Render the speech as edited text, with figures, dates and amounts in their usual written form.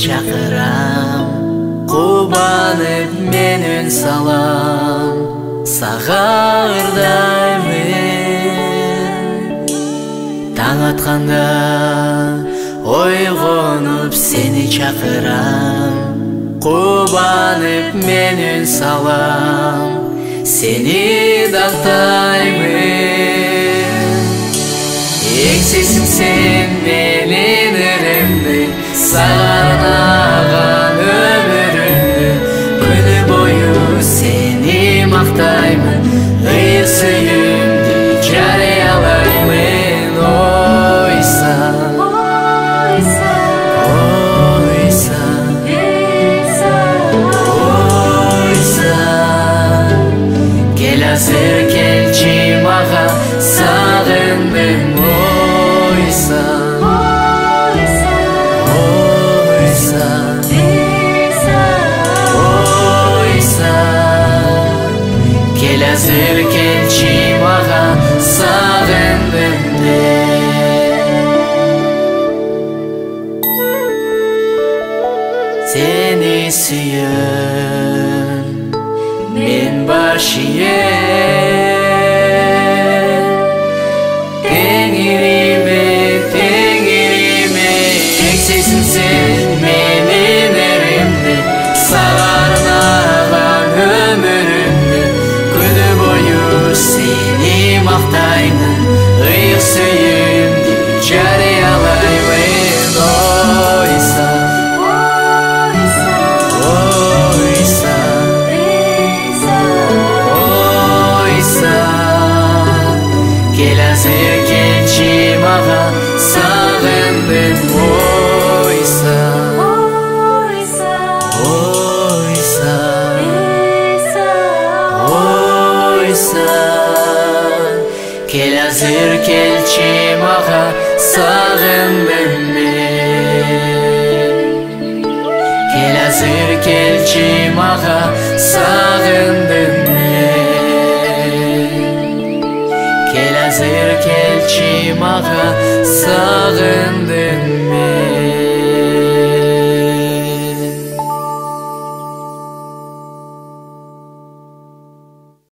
çakıram, Кубанып мен үн салам, сага ырдаймын. Таң атканда ойгонуп сени чакырам, Кубанып мен үн салам, сени дактаймын. Эксесиң сен менин иремди, сага арнаган өмүрүмдү, күнү бою сени мактаймын, ыйык сүйүүмдү жарыялаймын. Ойсан, ойсан, ойсан, кел азыр келчи мага, сагындым. Oysan, oysan, oysan, kel azır kelçi maga, sağındım de. Seni süyün men başıyen, Eksesin sen menin erimdi, sağa arnagан ömürümdü, күнү бою сени мактаймын, ыйык сүйүүмдү жарыялаймын. Ойсан, ойсан, ойсан, кел азыр келчи мага, сагындым. Kel azır kelçi maga, sağındım men. Kel azır kelçi maga, sağındım men. Kel azır kelçi maga, sağındım.